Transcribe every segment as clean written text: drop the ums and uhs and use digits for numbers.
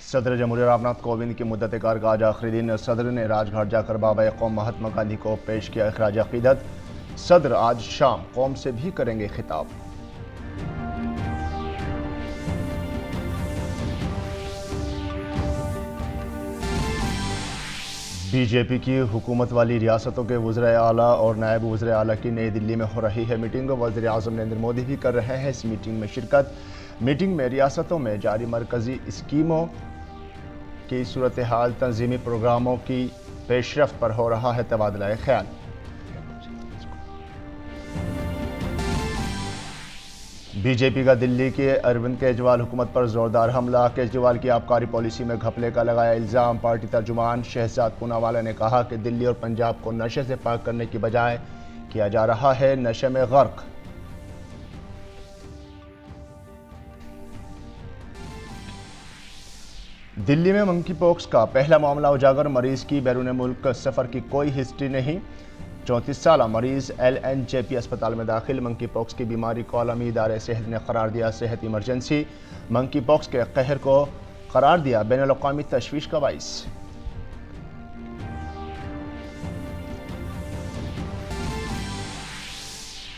सदर जमहूरिया रामनाथ कोविंद की मुद्दत कार का आज आखिरी दिन। सदर ने राजघाट जाकर बाबा कौम महात्मा गांधी को पेश किया अखराज अकीदत। सदर आज शाम कौम से भी करेंगे खिताब। बीजेपी की हुकूमत वाली रियासतों के वज़ीर आला और नायब वज़ीर आला की नई दिल्ली में हो रही है मीटिंग। वज़ीर आज़म नरेंद्र मोदी भी कर रहे हैं इस मीटिंग में शिरकत। मीटिंग में रियासतों में जारी मरकजी स्कीमों की सूरत हाल, तंजीमी प्रोग्रामों की पेशरफ्त पर हो रहा है तबादला ख्याल। बीजेपी का दिल्ली के अरविंद केजरीवाल हुकूमत पर जोरदार हमला। केजरीवाल की आबकारी पॉलिसी में घपले का लगाया इल्ज़ाम। पार्टी तर्जुमान शहजाद पूनावाला ने कहा कि दिल्ली और पंजाब को नशे से पाक करने की बजाय किया जा रहा है नशे में गर्क। दिल्ली में मंकी पॉक्स का पहला मामला उजागर। मरीज की बैरून मुल्क सफर की कोई हिस्ट्री नहीं। 34 साल मरीज LNJP अस्पताल में दाखिल। मंकी पॉक्स की बीमारी को आलमी इदारे सेहत ने करार दिया सेहत इमरजेंसी। मंकी पॉक्स के कहर को करार दिया बैनुल-अक़वामी तशवीश का बाइस।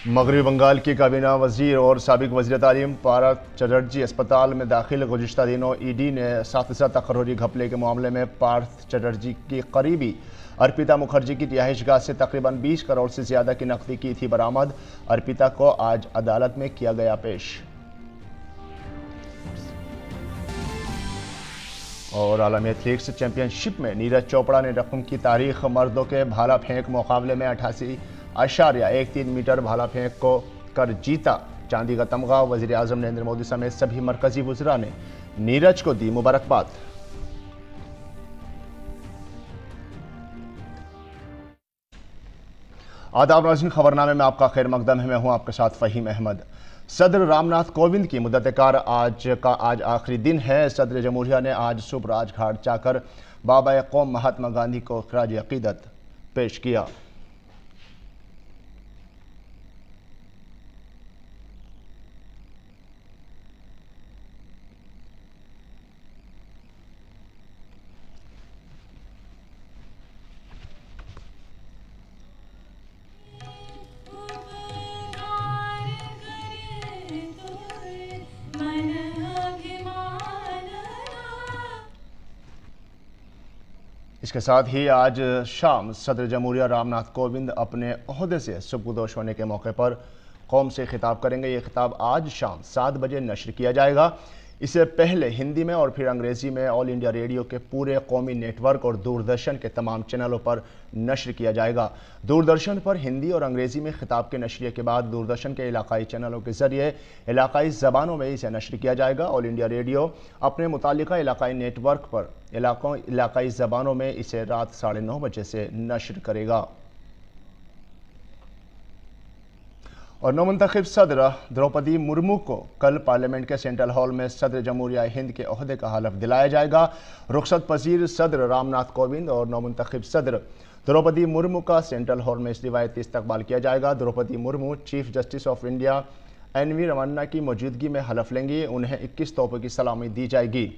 मगरबी बंगाल की काबीना वजीर और साबिक वजीर तालीम पार्थ चटर्जी अस्पताल में दाखिल। गुज़िश्ता दिनों ED ने साथीसा तकर्रुरी घपले के मामले में पार्थ चटर्जी की करीबी अर्पिता मुखर्जी की रिहाइशगाह से तकरीबन 20 करोड़ से ज़्यादा की नकदी की थी बरामद। अर्पिता को आज अदालत में किया गया पेश। और आलमी एथलेटिक्स चैंपियनशिप में नीरज चोपड़ा ने रकम की तारीख। मर्दों के भाला फेंक मुकाबले में 88.13 मीटर भाला फेंक को कर जीता चांदी का तमगा। वज़ीर आज़म नरेंद्र मोदी समेत सभी मरकजी वज़रा ने नीरज को दी मुबारकबाद। आदाब नाज़रीन, खबरनामे में आपका खैर मकदम है। मैं हूं आपके साथ फ़हीम अहमद। सदर रामनाथ कोविंद की मुद्दत कार आज आखिरी दिन है। सदर जमहूरिया ने आज सुबह राजघाट जाकर बाबा कौम महात्मा गांधी को खराज अकीदत पेश किया। इसके साथ ही आज शाम सदर जमहूरिया रामनाथ कोविंद अपने ओहदे से सुपुर्दोश होने के मौके पर कौम से खिताब करेंगे। ये खिताब आज शाम 7 बजे नशर किया जाएगा। इससे पहले हिंदी में और फिर अंग्रेज़ी में ऑल इंडिया रेडियो के पूरे कौमी नेटवर्क और दूरदर्शन के तमाम चैनलों पर नशर किया जाएगा। दूरदर्शन पर हिंदी और अंग्रेज़ी में खिताब के नशरिए के बाद दूरदर्शन के इलाकाई चैनलों के ज़रिए इलाकाई ज़बानों में इसे नशर किया जाएगा। ऑल इंडिया रेडियो अपने मुतालिका इलाकाई नेटवर्क पर इलाकाई ज़बानों में इसे रात 9:30 बजे से नशर करेगा। और नौमुंतखब सदर द्रौपदी मुर्मू को कल पार्लियामेंट के सेंट्रल हॉल में सदर जमहूरिया हिंद के ओहदे का हलफ दिलाया जाएगा। रुखसत पजीर सदर रामनाथ कोविंद और नौमुंतखब सदर द्रौपदी मुर्मू का सेंट्रल हॉल में इस रिवायती इस्तकबाल किया जाएगा। Draupadi Murmu chief justice of India NV Ramana की मौजूदगी में हलफ लेंगी। उन्हें 21 तोपों की सलामी दी जाएगी।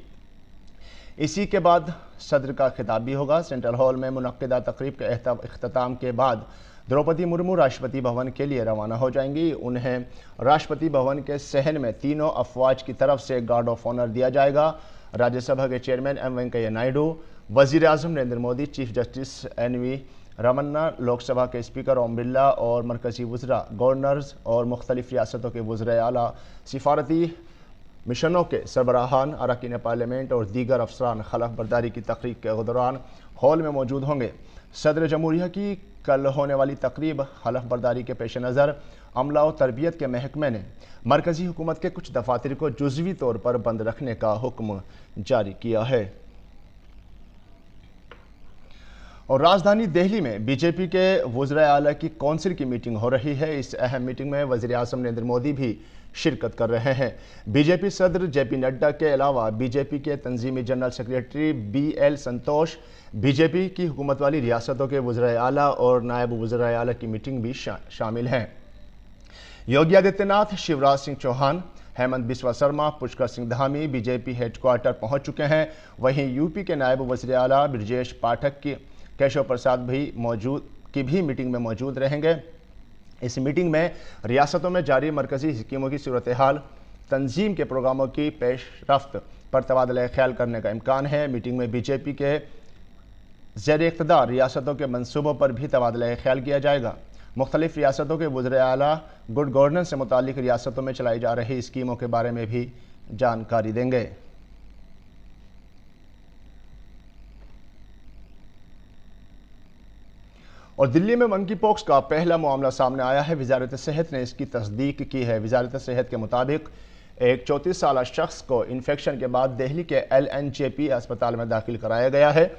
इसी के बाद सदर का खिताब भी होगा। सेंट्रल हॉल में मुनक्किदा तकरीब के अख्ताम के बाद द्रौपदी मुर्मू राष्ट्रपति भवन के लिए रवाना हो जाएंगी। उन्हें राष्ट्रपति भवन के सहन में तीनों अफवाज की तरफ से गार्ड ऑफ ऑनर दिया जाएगा। राज्यसभा के चेयरमैन M वेंकैया नायडू, वज़ीर आज़म Narendra Modi, chief justice NV Ramana, Lok Sabha के स्पीकर ओम बिरला और मरकजी वज़रा, गवर्नर्स और मुख्तलिफ रियासतों के वज़ीर आला, सिफारती मिशनों के सरबराहान, अरकान पार्लियामेंट और दीगर अफसरान खलफ बर्दारी की तकरीब के दौरान हॉल में मौजूद होंगे। सदर जमहूरिया की कल होने वाली तकरीब हलफ बर्दारी के पेश नज़र अमला और तरबियत के महकमे ने मरकजी हुकूमत के कुछ दफातर को जुज़वी तौर पर बंद रखने का हुक्म जारी किया है। और राजधानी दिल्ली में बीजेपी के वज़ीर आला की कौंसिल की मीटिंग हो रही है। इस अहम मीटिंग में वज़ीर आज़म नरेंद्र मोदी भी शिरकत कर रहे हैं। बीजेपी सदर JP नड्डा के अलावा बीजेपी के तंजीमी जनरल सेक्रेटरी BL संतोष, बीजेपी की हुकूमत वाली रियासतों के वज़ीर आला और नायब वज़ीर आला की मीटिंग भी शामिल हैं। योगी आदित्यनाथ, शिवराज सिंह चौहान, हेमंत बिस्वा शर्मा, पुष्कर सिंह धामी बीजेपी हेडक्वार्टर पहुंच चुके हैं। वहीं यूपी के नायब वज़ीर आला ब्रजेश पाठक की केशव प्रसाद भी मीटिंग में मौजूद रहेंगे। इस मीटिंग में रियासतों में जारी मरकजी स्कीमों की सूरत हाल, तंजीम के प्रोग्रामों की पेशरफ्त पर तबादला ख्याल करने का इम्कान है। मीटिंग में बीजेपी के ज़ेर इक़्तिदार रियासतों के मंसूबों पर भी तबादला ख्याल किया जाएगा। मुख्तलिफ रियासतों के वज़ीर आला गुड गवर्नेंस से मुतालिक रियासतों में चलाई जा रही स्कीमों के बारे में भी जानकारी देंगे। और दिल्ली में मंकी पॉक्स का पहला मामला सामने आया है। वजारत सेहत ने इसकी तस्दीक की है। वजारत सेहत के मुताबिक एक 34 साल शख्स को इन्फेक्शन के बाद दिल्ली के LNJP अस्पताल में दाखिल कराया गया है।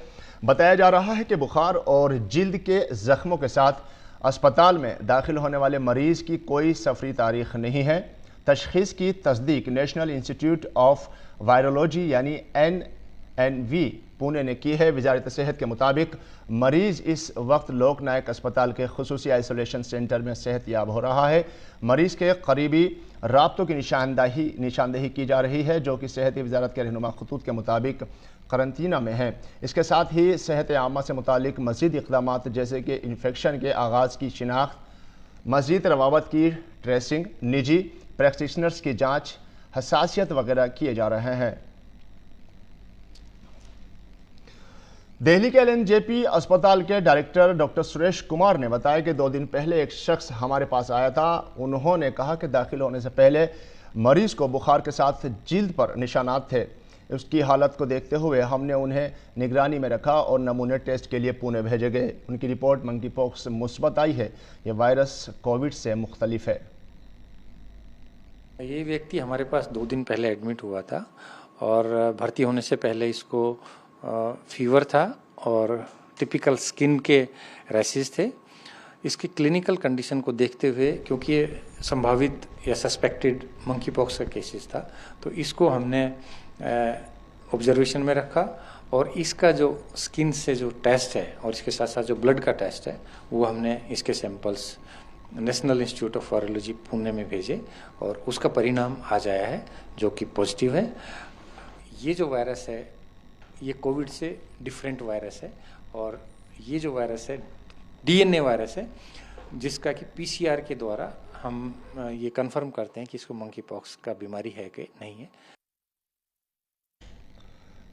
बताया जा रहा है कि बुखार और जिल्द के जख्मों के साथ अस्पताल में दाखिल होने वाले मरीज की कोई सफरी तारीख नहीं है। तशखीस की तस्दीक नेशनल इंस्टीट्यूट ऑफ वायरोलॉजी यानी NNV पुणे ने की है। वजारत सेहत के मुताबिक मरीज इस वक्त लोक नायक अस्पताल के खुसूसी आइसोलेशन सेंटर में सेहत याब हो रहा है। मरीज के करीबी राब्तों की निशानदेही की जा रही है, जो कि सेहत वजारत के रहनुमा खतूत के मुताबिक करंतना में है। इसके साथ ही सेहत आमा से मुतालिक मज़ीद इक़दाम जैसे कि इन्फेक्शन के आगाज़ की शिनाख्त, मज़ीद रवावत की ट्रेसिंग, निजी प्रैक्टिशनर्स की जाँच, हसासियत वगैरह किए जा रहे हैं। दिल्ली के LNJP अस्पताल के डायरेक्टर डॉक्टर सुरेश कुमार ने बताया कि 2 दिन पहले एक शख्स हमारे पास आया था। उन्होंने कहा कि दाखिल होने से पहले मरीज को बुखार के साथ जिल्द पर निशानात थे। उसकी हालत को देखते हुए हमने उन्हें निगरानी में रखा और नमूने टेस्ट के लिए पुणे भेजे गए। उनकी रिपोर्ट मंकी पॉक्स मुस्बत आई है। यह वायरस कोविड से मुख्तलिफ है। ये व्यक्ति हमारे पास 2 दिन पहले एडमिट हुआ था और भर्ती होने से पहले इसको फीवर था और टिपिकल स्किन के रैशेस थे। इसकी क्लिनिकल कंडीशन को देखते हुए, क्योंकि ये संभावित या सस्पेक्टेड मंकी पॉक्स का केसेस था, तो इसको हमने ऑब्जर्वेशन में रखा और इसका जो स्किन से जो टेस्ट है और इसके साथ साथ जो ब्लड का टेस्ट है वो हमने इसके samples national institute of virology Pune में भेजे और उसका परिणाम आ जाया है जो कि पॉजिटिव है। ये जो वायरस है ये कोविड से डिफरेंट वायरस है और ये जो वायरस है DNA वायरस है, जिसका कि PCR के द्वारा हम ये कंफर्म करते हैं कि इसको मंकी पॉक्स का बीमारी है कि नहीं है।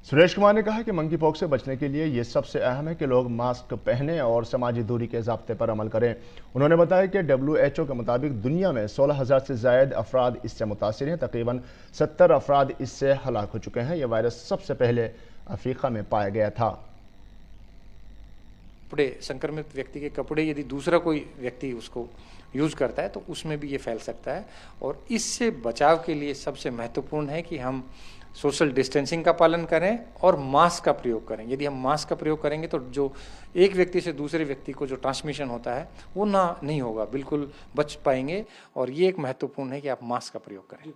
सुरेश कुमार ने कहा कि मंकी पॉक्स से बचने के लिए ये सबसे अहम है कि लोग मास्क पहने और समाजी दूरी के ज़ाब्ते पर अमल करें। उन्होंने बताया कि WHO के मुताबिक दुनिया में 16,000 से ज़ायद अफराद इससे मुतासिर हैं। तकरीबन 70 अफराद इससे हलाक हो चुके हैं। यह वायरस सबसे पहले अफ्रीका में पाया गया था। कपड़े, संक्रमित व्यक्ति के कपड़े यदि दूसरा कोई व्यक्ति उसको यूज करता है तो उसमें भी ये फैल सकता है और इससे बचाव के लिए सबसे महत्वपूर्ण है कि हम सोशल डिस्टेंसिंग का पालन करें और मास्क का प्रयोग करें। यदि हम मास्क का प्रयोग करेंगे तो जो एक व्यक्ति से दूसरे व्यक्ति को जो ट्रांसमिशन होता है वो नहीं होगा, बिल्कुल बच पाएंगे और ये एक महत्वपूर्ण है कि आप मास्क का प्रयोग करें।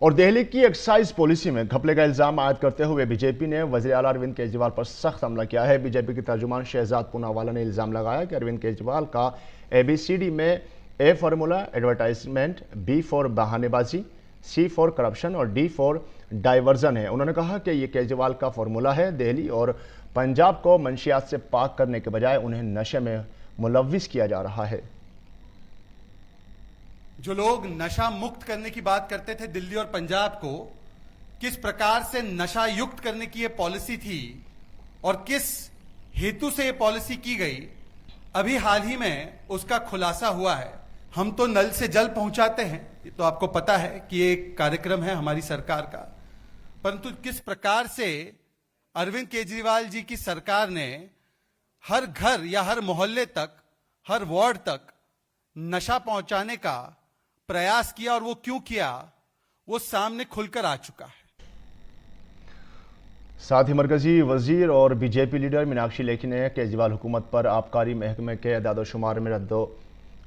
और दिल्ली की एक्साइज पॉलिसी में घपले का इल्जाम आयद करते हुए बीजेपी ने वज़ीर आला अरविंद केजरीवाल पर सख्त हमला किया है। बीजेपी के तर्जुमान शहजाद पूनावाला ने इल्जाम लगाया कि अरविंद केजरीवाल का ABCD में A formula advertisement, B for बहानेबाजी, C फॉर करप्शन और D फॉर डाइवर्जन है। उन्होंने कहा कि ये केजरीवाल का फॉर्मूला है। दिल्ली और पंजाब को मंशियात से पाक करने के बजाय उन्हें नशे में मुलव्विस किया जा रहा है। जो लोग नशा मुक्त करने की बात करते थे दिल्ली और पंजाब को, किस प्रकार से नशा युक्त करने की ये पॉलिसी थी और किस हेतु से ये पॉलिसी की गई, अभी हाल ही में उसका खुलासा हुआ है। हम तो नल से जल पहुंचाते हैं, ये तो आपको पता है कि ये एक कार्यक्रम है हमारी सरकार का, परंतु किस प्रकार से अरविंद केजरीवाल जी की सरकार ने हर घर या हर मोहल्ले तक, हर वार्ड तक नशा पहुंचाने का प्रयास किया और वो क्यों किया वो सामने खुलकर आ चुका है। साथ ही मरकजी वजीर और बीजेपी लीडर मीनाक्षी लेखी ने केजरीवाल हुकूमत पर आबकारी महकमे के अदाद-ओ-शुमार में रद्दो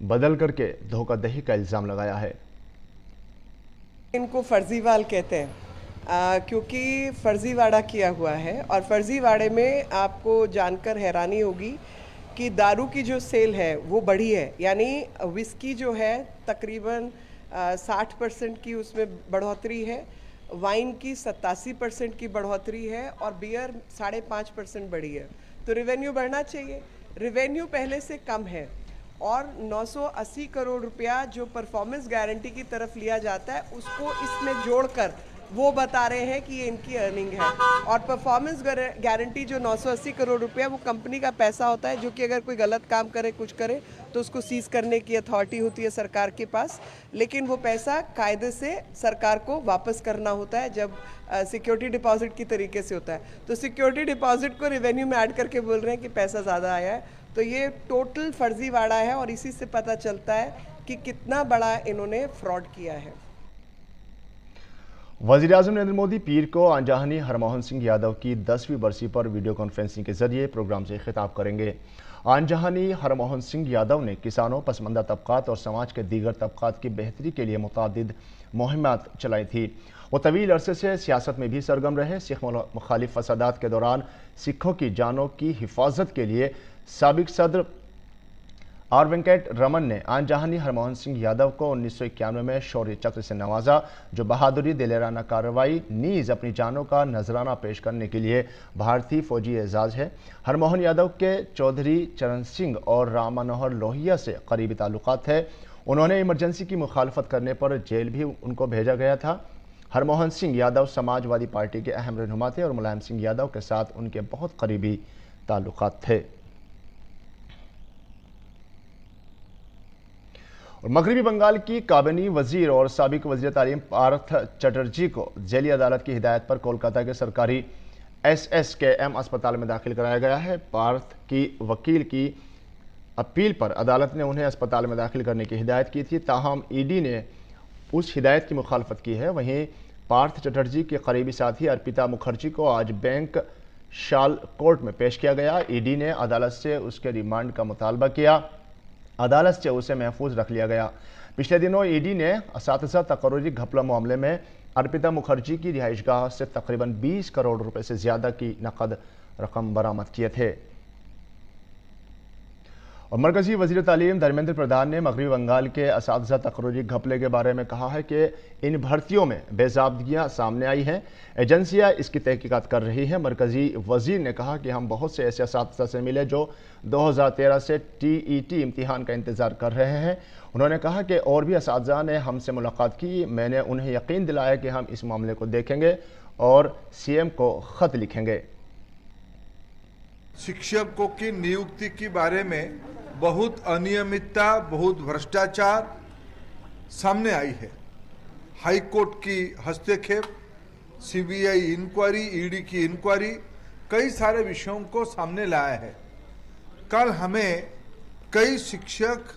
बदल करके धोखाधड़ी का इल्जाम लगाया है। इनको फर्जीवाल कहते हैं क्योंकि फर्जीवाड़ा किया हुआ है और फर्जीवाड़े में आपको जानकर हैरानी होगी कि दारू की जो सेल है वो बढ़ी है। यानी विस्की जो है तकरीबन 60% की उसमें बढ़ोतरी है, वाइन की 87% की बढ़ोतरी है और बियर 5.5% बढ़ी है। तो रेवेन्यू बढ़ना चाहिए। रेवेन्यू पहले से कम है और 980 करोड़ रुपया जो परफॉर्मेंस गारंटी की तरफ लिया जाता है उसको इसमें जोड़कर वो बता रहे हैं कि ये इनकी अर्निंग है। और परफॉर्मेंस गारंटी जो 980 करोड़ रुपया वो कंपनी का पैसा होता है, जो कि अगर कोई गलत काम करे, कुछ करे, तो उसको सीज करने की अथॉरिटी होती है सरकार के पास। लेकिन वो पैसा कायदे से सरकार को वापस करना होता है जब सिक्योरिटी डिपॉजिट की तरीके से होता है। तो सिक्योरिटी डिपॉजिट को रेवेन्यू में ऐड करके बोल रहे हैं कि पैसा ज़्यादा आया है। तो ये टोटल फर्जीवाड़ा है और इसी से पता चलता है कि कितना बड़ा इन्होंने फ्रॉड किया है। वज़ीर-ए-आज़म नरेंद्र मोदी पीर को आंजहानी हरमोहन सिंह यादव की 10वीं बरसी पर वीडियो कॉन्फ्रेंसिंग के जरिए प्रोग्राम से खिताब करेंगे। आंजहानी हरमोहन सिंह यादव ने किसानों, पसमानदा तबकात और समाज के दीगर तबकात की बेहतरी के लिए मुतादिद मुहिमात चलाई थी। वो तवील अरसे से सियासत में भी सरगर्म रहे। सिख मुखालिफ फसादात के दौरान सिखों की जानों की हिफाजत के लिए साबिक सदर आर वेंकट रमन ने आंजहानी हरमोहन सिंह यादव को 1991 में शौर्य चक्र से नवाजा, जो बहादुरी, दिलेराना कार्रवाई नीज अपनी जानों का नजराना पेश करने के लिए भारतीय फौजी एजाज है। हरमोहन यादव के चौधरी चरण सिंह और राम मनोहर लोहिया से करीबी ताल्लुकात है। उन्होंने इमरजेंसी की मुखालफत करने पर जेल भी उनको भेजा गया था। हरमोहन सिंह यादव समाजवादी पार्टी के अहम रहनुमा थे और मुलायम सिंह यादव के साथ उनके बहुत करीबी ताल्लुकात थे। और मगरबी बंगाल की काबिनी वजीर और साबिक वजीर तालीम पार्थ चटर्जी को जेली अदालत की हिदायत पर कोलकाता के सरकारी SSKM अस्पताल में दाखिल कराया गया है। पार्थ की वकील की अपील पर अदालत ने उन्हें अस्पताल में दाखिल करने की हिदायत की थी, ताहम ईडी ने उस हिदायत की मुखालफत की है। वहीं पार्थ चटर्जी के करीबी साथी अर्पिता मुखर्जी को आज बैंक शाल कोर्ट में पेश किया गया। ईडी ने अदालत से उसके रिमांड का मुतालबा किया। अदालत से उसे महफूज रख लिया गया। पिछले दिनों ईडी ने असातिज़ा तकर्रुरी घपला मामले में अर्पिता मुखर्जी की रिहाइशगाह से तकरीबन 20 करोड़ रुपए से ज़्यादा की नकद रकम बरामद किए थे। और मरकजी वजीर तालीम धर्मेंद्र प्रधान ने मगरबी बंगाल के असातिज़ा तकर्रुरी घपले के बारे में कहा है कि इन भर्तियों में बेज़ाब्तियाँ सामने आई हैं। एजेंसियाँ इसकी तहकीकात कर रही हैं। मरकजी वजीर ने कहा कि हम बहुत से ऐसे असातिज़ा से मिले जो 2013 से TET इम्तिहान का इंतज़ार कर रहे हैं। उन्होंने कहा कि और भी असातिज़ा ने हमसे मुलाकात की। मैंने उन्हें यकीन दिलाया कि हम इस मामले को देखेंगे और CM को ख़त लिखेंगे। शिक्षकों की नियुक्ति के बारे में बहुत अनियमितता, बहुत भ्रष्टाचार सामने आई है। हाई कोर्ट की हस्तक्षेप, CBI इंक्वायरी, ED की इंक्वायरी कई सारे विषयों को सामने लाया है। कल हमें कई शिक्षक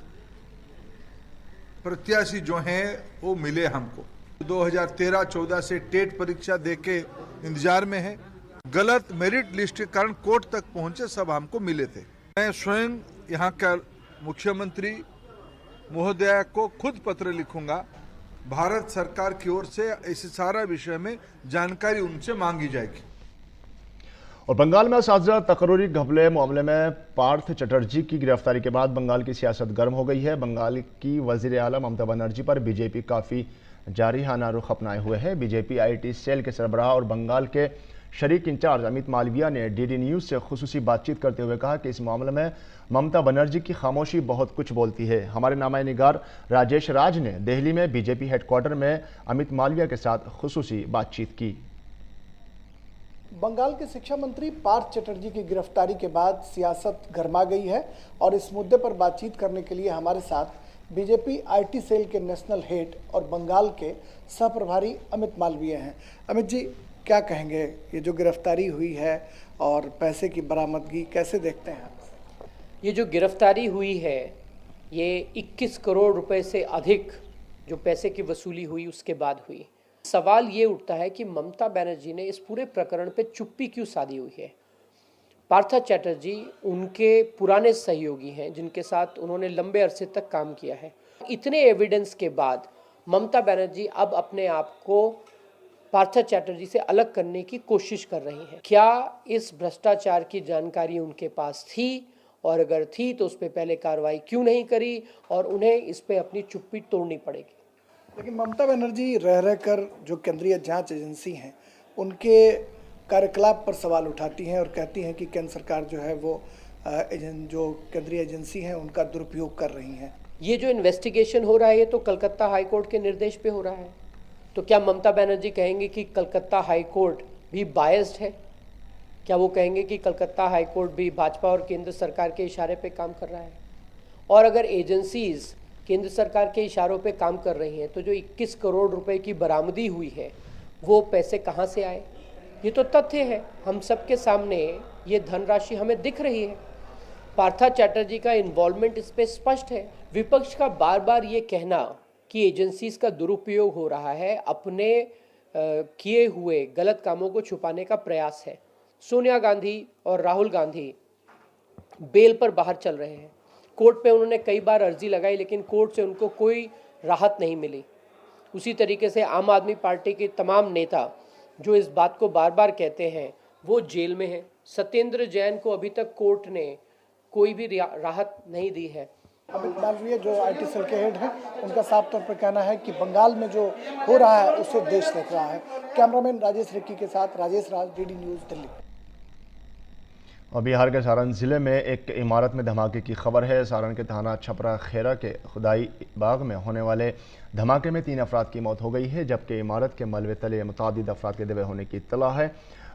प्रत्याशी जो हैं वो मिले हमको। 2013-14 से टेट परीक्षा देके इंतजार में है। गलत मेरिट लिस्ट के कारण कोर्ट तक पहुंचे, सब हमको मिले थे। मैं स्वयं यहाँ का मुख्यमंत्री महोदया को खुद पत्र लिखूंगा। भारत सरकार की ओर से इस सारा विषय में जानकारी उनसे मांगी जाएगी। और बंगाल में असातिज़ा तकर्रुरी घपले मामले में पार्थ चटर्जी की गिरफ्तारी के बाद बंगाल की सियासत गर्म हो गई है। बंगाल की वजीर आला ममता बनर्जी पर बीजेपी काफ़ी जारिहाना रुख अपनाए हुए है। बीजेपी IT सेल के सरबराह और बंगाल के शरीक इंचार्ज अमित मालविया ने DD न्यूज़ से खुसूसी बातचीत करते हुए कहा कि इस मामले में ममता बनर्जी की खामोशी बहुत कुछ बोलती है। हमारे नामाए निगार राजेश राज ने दिल्ली में बीजेपी हेडक्वार्टर में अमित मालविया के साथ खुसूसी बातचीत की। बंगाल के शिक्षा मंत्री पार्थ चटर्जी की गिरफ्तारी के बाद सियासत गर्मा गई है और इस मुद्दे पर बातचीत करने के लिए हमारे साथ बीजेपी IT सेल के नेशनल हेड और बंगाल के सहप्रभारी अमित मालवीय हैं। अमित जी, क्या कहेंगे, ये जो गिरफ्तारी हुई है और पैसे की बरामदगी कैसे देखते हैं? ये जो गिरफ्तारी हुई है ये 21 करोड़ रुपए से अधिक जो पैसे की वसूली हुई उसके बाद हुई। सवाल ये उठता है कि ममता बनर्जी ने इस पूरे प्रकरण पे चुप्पी क्यों साधी हुई है। पार्थ चटर्जी उनके पुराने सहयोगी हैं जिनके साथ उन्होंने लंबे अरसे तक काम किया है। इतने एविडेंस के बाद ममता बनर्जी अब अपने आप को पार्थ चटर्जी से अलग करने की कोशिश कर रही हैं। क्या इस भ्रष्टाचार की जानकारी उनके पास थी, और अगर थी तो उस पर पहले कार्रवाई क्यों नहीं करी, और उन्हें इस पे अपनी चुप्पी तोड़नी पड़ेगी। लेकिन ममता बनर्जी रह रहकर जो केंद्रीय जांच एजेंसी हैं उनके कार्यकलाप पर सवाल उठाती हैं और कहती हैं कि केंद्र सरकार जो है वो जो केंद्रीय एजेंसी हैं उनका दुरुपयोग कर रही हैं। ये जो इन्वेस्टिगेशन हो रहा है ये तो कलकत्ता हाई कोर्ट के निर्देश पे हो रहा है, तो क्या ममता बनर्जी कहेंगे कि कलकत्ता हाई कोर्ट भी बायस्ड है? क्या वो कहेंगे कि कलकत्ता हाई कोर्ट भी भाजपा और केंद्र सरकार के इशारे पे काम कर रहा है? और अगर एजेंसीज केंद्र सरकार के इशारों पे काम कर रही हैं तो जो 21 करोड़ रुपए की बरामदी हुई है वो पैसे कहाँ से आए? ये तो तथ्य है, हम सबके सामने ये धनराशि हमें दिख रही है। पार्था चैटर्जी का इन्वॉल्वमेंट इस पे स्पष्ट है। विपक्ष का बार बार ये कहना कि एजेंसीज का दुरुपयोग हो रहा है अपने किए हुए गलत कामों को छुपाने का प्रयास है। सोनिया गांधी और राहुल गांधी बेल पर बाहर चल रहे हैं। कोर्ट पे उन्होंने कई बार अर्जी लगाई लेकिन कोर्ट से उनको कोई राहत नहीं मिली। उसी तरीके से आम आदमी पार्टी के तमाम नेता जो इस बात को बार बार कहते हैं वो जेल में हैं। सत्येंद्र जैन को अभी तक कोर्ट ने कोई भी राहत नहीं दी है। अमित मालवीय जो आईटी सेल के हेड हैं उनका साफ तौर पर कहना है कि बंगाल में जो हो रहा है उसे देश देख रहा है। कैमरामैन राजेश रिक्की के साथ राजेश राज, डीडी न्यूज़, दिल्ली। और बिहार के सारण जिले में एक इमारत में धमाके की खबर है। सारण के थाना छपरा खेरा के खुदाई बाग में होने वाले धमाके में 3 अफराद की मौत हो गई है, जबकि इमारत के मलबे तले मुतादिद अफराद के दबे होने की इत्तला है,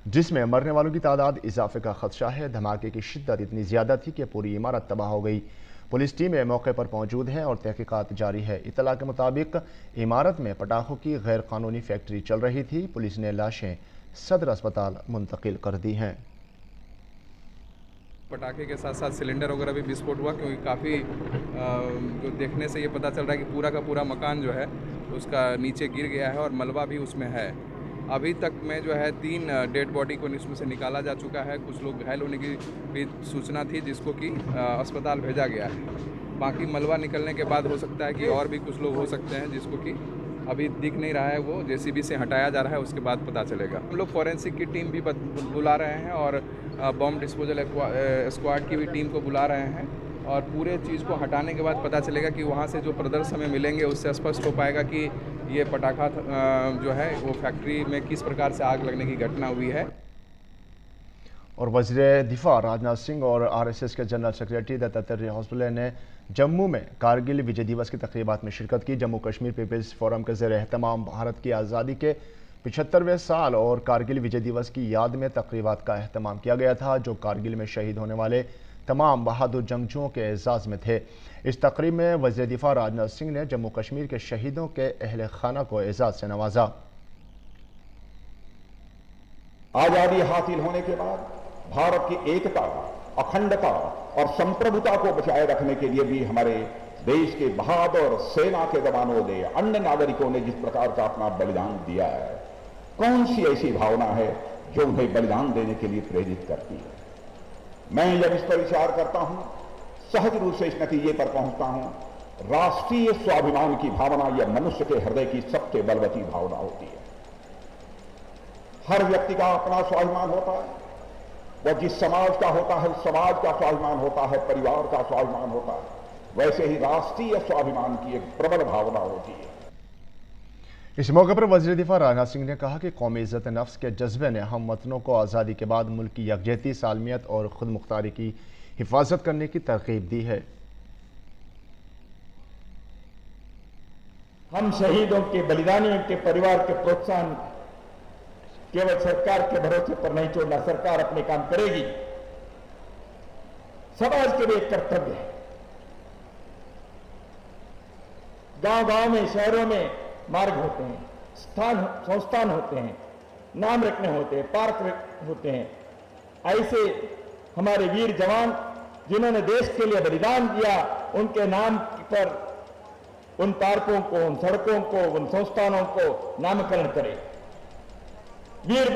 जिसमें मरने वालों की तादाद इजाफे का खदशा है। धमाके की शिद्दत इतनी ज़्यादा थी कि पूरी इमारत तबाह हो गई। पुलिस टीमें मौके पर मौजूद हैं और तहकीकात जारी है। इत्तला के मुताबिक इमारत में पटाखों की गैर कानूनी फैक्ट्री चल रही थी। पुलिस ने लाशें सदर अस्पताल मुंतकिल कर दी हैं। पटाखे के साथ साथ सिलेंडर वगैरह भी विस्फोट हुआ, क्योंकि काफ़ी जो देखने से ये पता चल रहा है कि पूरा का पूरा मकान जो है उसका नीचे गिर गया है और मलबा भी उसमें है। अभी तक में जो है 3 डेड बॉडी को इसमें से निकाला जा चुका है। कुछ लोग घायल होने की भी सूचना थी जिसको कि अस्पताल भेजा गया है। बाकी मलबा निकलने के बाद हो सकता है कि और भी कुछ लोग हो सकते हैं जिसको कि अभी दिख नहीं रहा है, वो जेसीबी से हटाया जा रहा है, उसके बाद पता चलेगा। हम लोग फॉरेंसिक की टीम भी बुला रहे हैं और बॉम्ब डिस्पोजल स्क्वाड की भी टीम को बुला रहे हैं और पूरे चीज़ को हटाने के बाद पता चलेगा कि वहाँ से जो प्रदर्शन हमें मिलेंगे उससे स्पष्ट हो पाएगा कि ये पटाखा जो है वो फैक्ट्री में किस प्रकार से आग लगने की घटना हुई है। और वज़ीर दिफा राजनाथ सिंह और आरएसएस के जनरल सेक्रेटरी दत्तात्रेय हॉस्पिटल ने जम्मू में कारगिल विजय दिवस की तकरीबात में शिरकत की। जम्मू कश्मीर पीपल्स फोरम के ज़ेर एहतमाम भारत की आज़ादी के 75वें साल और कारगिल विजय दिवस की याद में तकरीबात का एहतमाम किया गया था, जो कारगिल में शहीद होने वाले तमाम बहादुर जंगजुओं के एजाज़ में थे। इस तकरीब में वज़ीर दिफा राजनाथ सिंह ने जम्मू कश्मीर के शहीदों के अहले खाना को एजाज़ से नवाजा। आज़ादी हासिल होने के बाद भारत की एकता, अखंडता और संप्रभुता को बचाए रखने के लिए भी हमारे देश के बहादुर सेना के जवानों ने, अन्य नागरिकों ने जिस प्रकार का अपना बलिदान दिया है, कौन सी ऐसी भावना है जो उन्हें बलिदान देने के लिए प्रेरित करती है। मैं जब इस पर विचार करता हूं, सहज रूप से इस नतीजे पर पहुंचता हूं, राष्ट्रीय स्वाभिमान की भावना यह मनुष्य के हृदय की सबसे बलवती भावना होती है। हर व्यक्ति का अपना स्वाभिमान होता है, वह जिस समाज का होता है उस समाज का स्वाभिमान होता है, परिवार का स्वाभिमान होता है। वैसे ही राष्ट्रीय स्वाभिमान की एक प्रबल भावना होती है। इस मौके पर वज़ीर दिफा राजनाथ सिंह ने कहा कि कौमी इज़्ज़त नफ्स के जज्बे ने हम वतनों को आज़ादी के बाद मुल्क की यकजहती, सालमियत और खुद मुख्तारी की हिफाजत करने की तरकीब दी है। हम शहीदों के, बलिदानियों के परिवार के प्रोत्साहन केवल सरकार के भरोसे पर नहीं छोड़ना। सरकार अपने काम करेगी, समाज के लिए एक कर्तव्य है। गांव-गांव में, शहरों में मार्ग होते हैं, संस्थान होते हैं, नाम रखने होते हैं, पार्क होते हैं। ऐसे हमारे वीर जवान जिन्होंने देश के लिए बलिदान दिया, उनके नाम पर उन पार्कों को, उन सड़कों को, उन संस्थानों को नामकरण करें। वीर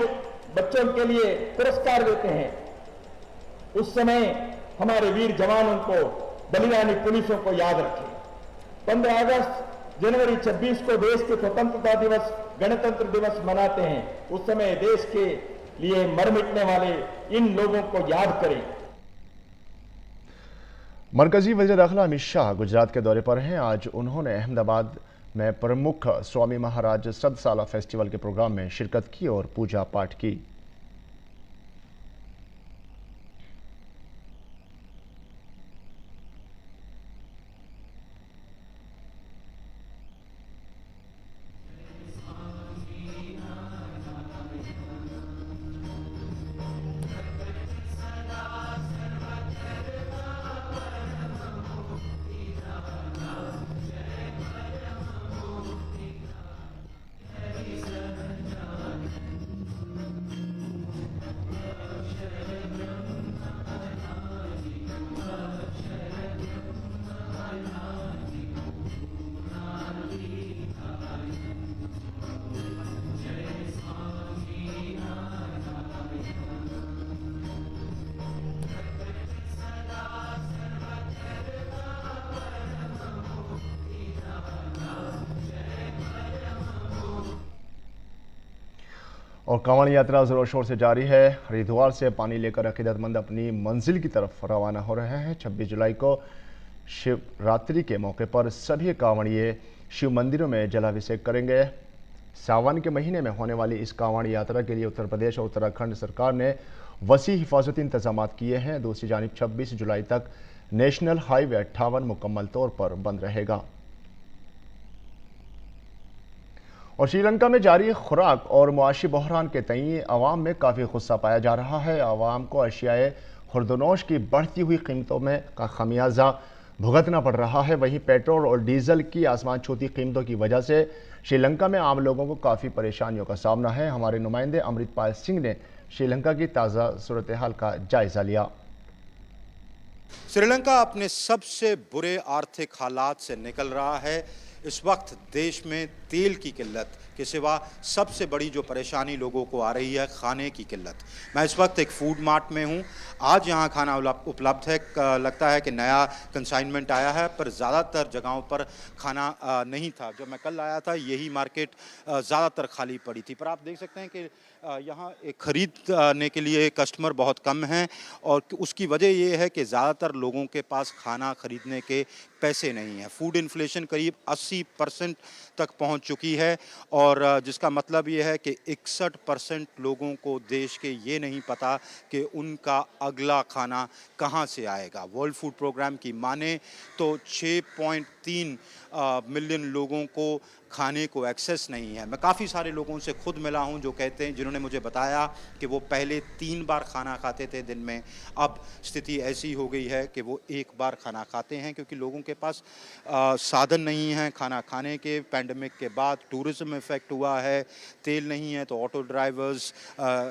बच्चों के लिए पुरस्कार देते हैं। उस समय हमारे वीर जवानों को, बलिदानी पुलिसों को याद रखें। 15 अगस्त, जनवरी 26 को देश के स्वतंत्रता दिवस, गणतंत्र दिवस मनाते हैं। उस समय देश के लिए मर मिटने वाले इन लोगों को याद करें। मरकजी वज़ीर दाखिला अमित शाह गुजरात के दौरे पर हैं। आज उन्होंने अहमदाबाद में प्रमुख स्वामी महाराज सदसाला फेस्टिवल के प्रोग्राम में शिरकत की और पूजा पाठ की। और कांवड़ यात्रा जोरों शोर से जारी है। हरिद्वार से पानी लेकर अकीदतमंद अपनी मंजिल की तरफ रवाना हो रहे हैं। 26 जुलाई को शिवरात्रि के मौके पर सभी कांवड़िए शिव मंदिरों में जलाभिषेक करेंगे। सावन के महीने में होने वाली इस कांवड़ यात्रा के लिए उत्तर प्रदेश और उत्तराखंड सरकार ने वसी हिफाजती इंतजाम किए हैं। दूसरी जानिब 26 जुलाई तक नेशनल हाईवे 58 मुकम्मल तौर पर बंद रहेगा। और श्रीलंका में जारी खुराक और मुआशी बहरान के तई अवाम में काफ़ी गुस्सा पाया जा रहा है। अवाम को अशियाए खुर्दनोश की बढ़ती हुई कीमतों में का खमियाजा भुगतना पड़ रहा है। वहीं पेट्रोल और डीजल की आसमान छूती कीमतों की वजह से श्रीलंका में आम लोगों को काफ़ी परेशानियों का सामना है। हमारे नुमाइंदे अमृतपाल सिंह ने श्रीलंका की ताज़ा सूरत हाल का जायजा लिया। श्रीलंका अपने सबसे बुरे आर्थिक हालात से निकल रहा है। इस वक्त देश में तेल की किल्लत के सिवा सबसे बड़ी जो परेशानी लोगों को आ रही है खाने की किल्लत। मैं इस वक्त एक फूड मार्ट में हूँ। आज यहाँ खाना उपलब्ध है। लगता है कि नया कंसाइनमेंट आया है, पर ज़्यादातर जगहों पर खाना नहीं था। जब मैं कल आया था यही मार्केट ज़्यादातर खाली पड़ी थी। पर आप देख सकते हैं कि यहाँ एक ख़रीदने के लिए कस्टमर बहुत कम हैं और उसकी वजह ये है कि ज़्यादातर लोगों के पास खाना ख़रीदने के पैसे नहीं हैं। फूड इन्फ्लेशन करीब 80% तक पहुँच चुकी है और जिसका मतलब ये है कि 61% लोगों को देश के ये नहीं पता कि उनका अगला खाना कहाँ से आएगा। वर्ल्ड फूड प्रोग्राम की माने तो 6.3 मिलियन लोगों को खाने को एक्सेस नहीं है। मैं काफ़ी सारे लोगों से खुद मिला हूं जो कहते हैं, जिन्होंने मुझे बताया कि वो पहले 3 बार खाना खाते थे दिन में, अब स्थिति ऐसी हो गई है कि वो 1 बार खाना खाते हैं क्योंकि लोगों के पास साधन नहीं हैं खाना खाने के। पैंडमिक के बाद टूरिज़्म इफ़ेक्ट हुआ है, तेल नहीं है तो ऑटो ड्राइवर्स,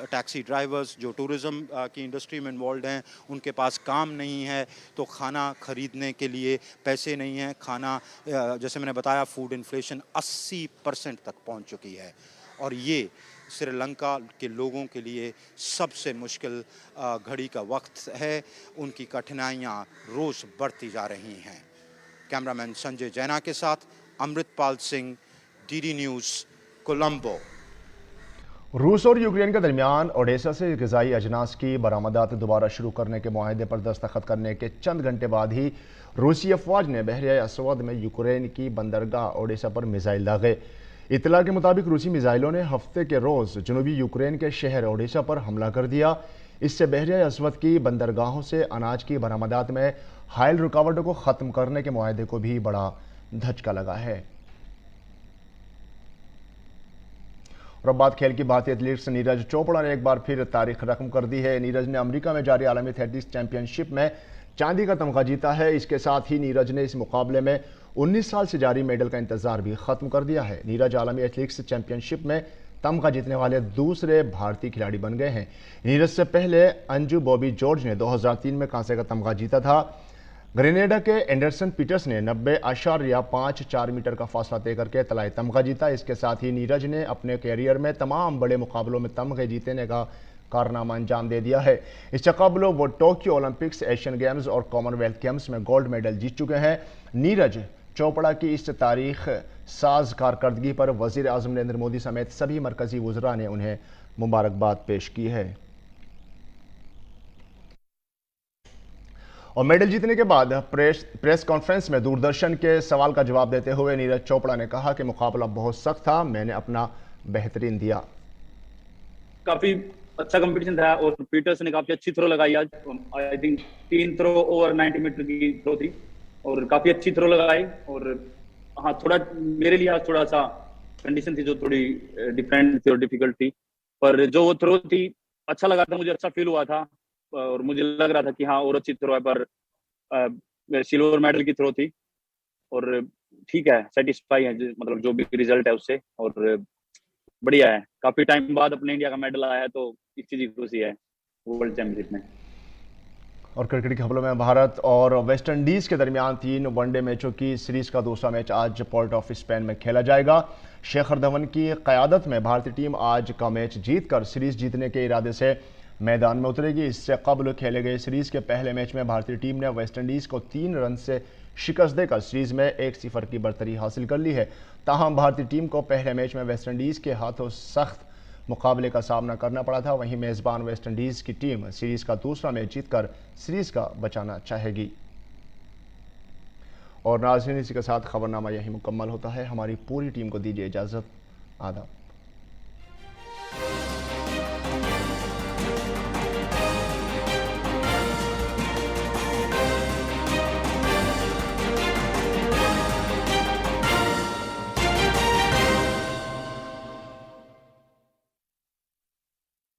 टैक्सी ड्राइवर्स जो टूरिज़्म की इंडस्ट्री में इन्वॉल्व हैं उनके पास काम नहीं है, तो खाना ख़रीदने के लिए पैसे नहीं हैं। खाना जैसे मैंने बताया फूड इन्फ्लेशन 80% तक पहुंच चुकी है और ये श्रीलंका के लोगों के लिए सबसे मुश्किल घड़ी का वक्त है। उनकी कठिनाइयां रोज़ बढ़ती जा रही हैं। कैमरामैन संजय जैना के साथ अमृतपाल सिंह, डीडी न्यूज़, कोलंबो। रूस और यूक्रेन के दरमियान ओडेसा से ग़िज़ाई अजनास की बरामदात दोबारा शुरू करने के मुआहदे पर दस्तखत करने के चंद घंटे बाद ही रूसी अफवाज ने बहरे असवद में यूक्रेन की बंदरगाह ओडेसा पर मिसाइल दागे। इतला के मुताबिक रूसी मिसाइलों ने हफ्ते के रोज़ जनूबी यूक्रेन के शहर ओडेसा पर हमला कर दिया। इससे बहरे असवद की बंदरगाहों से अनाज की बरामदात में हायल रुकावटों को ख़त्म करने के मुआहदे को भी बड़ा धचका लगा है। और अब बात खेल की। भारतीय एथलीट्स नीरज चोपड़ा ने एक बार फिर तारीख रकम कर दी है। नीरज ने अमेरिका में जारी आलमी एथलेटिक्स चैंपियनशिप में चांदी का तमगा जीता है। इसके साथ ही नीरज ने इस मुकाबले में 19 साल से जारी मेडल का इंतजार भी खत्म कर दिया है। नीरज आलमी एथलेटिक्स चैंपियनशिप में तमगा जीतने वाले दूसरे भारतीय खिलाड़ी बन गए हैं। नीरज से पहले अंजू बॉबी जॉर्ज ने 2003 में कांसे का तमगा जीता था। ग्रेनेडा के एंडरसन पीटर्स ने 90.54 मीटर का फासला तय करके तलाई तमगा जीता। इसके साथ ही नीरज ने अपने कैरियर में तमाम बड़े मुकाबलों में तमगे जीतने का कारनामा अंजाम दे दिया है। इस कबल वो टोक्यो ओलंपिक्स, एशियन गेम्स और कॉमनवेल्थ गेम्स में गोल्ड मेडल जीत चुके हैं। नीरज चोपड़ा की इस तारीख साज कारकर्दगी पर वज़ीर आज़म नरेंद्र मोदी समेत सभी मरकजी वज़रा ने उन्हें मुबारकबाद पेश की है। और मेडल जीतने के बाद प्रेस कॉन्फ्रेंस में दूरदर्शन के सवाल का जवाब देते हुए नीरज चोपड़ा ने कहा कि मुकाबला बहुत सख्त था, मैंने अपना बेहतरीन दिया। काफी अच्छा कंपटीशन था और पीटर्स ने काफी अच्छी थ्रो लगाई आज। I think 3 throw over 90 metre की थ्रो थी और काफी अच्छी थ्रो लगाई। और हाँ, थोड़ा मेरे लिए आज थोड़ा सा कंडीशन थी जो थोड़ी डिफरेंट थी और डिफिकल्ट थी, पर जो वो थ्रो थी अच्छा लगा था, मुझे अच्छा फील हुआ था और मुझे लग रहा था कि हाँ और अच्छी थ्रो है, पर सिल्वर मेडल की थ्रो थी और ठीक है, सेटिस्फाई है मतलब जो भी रिजल्ट है उससे, और बढ़िया है। काफी टाइम बाद अपने इंडिया का मेडल आया है तो इस चीज की खुशी है वर्ल्ड चैंपियनशिप में। और क्रिकेट के खबरों में भारत और वेस्ट इंडीज के दरमियान 3 वनडे मैचों की सीरीज का दूसरा मैच आज पोर्ट ऑफ स्पेन में खेला जाएगा। शेखर धवन की क़यादत में भारतीय टीम आज का मैच जीतकर सीरीज जीतने के इरादे से मैदान में उतरेगी। इससे कबल खेले गए सीरीज के पहले मैच में भारतीय टीम ने वेस्ट इंडीज को 3 रन से शिकस्त देकर सीरीज में 1-0 की बढ़तरी हासिल कर ली है। ताहम भारतीय टीम को पहले मैच में वेस्ट इंडीज के हाथों सख्त मुकाबले का सामना करना पड़ा था। वहीं मेज़बान वेस्ट इंडीज की टीम सीरीज का दूसरा मैच जीतकर सीरीज का बचाना चाहेगी। और नाज़रीन, इसी के साथ खबरनामा यही मुकम्मल होता है। हमारी पूरी टीम को दीजिए इजाज़त। आदाब।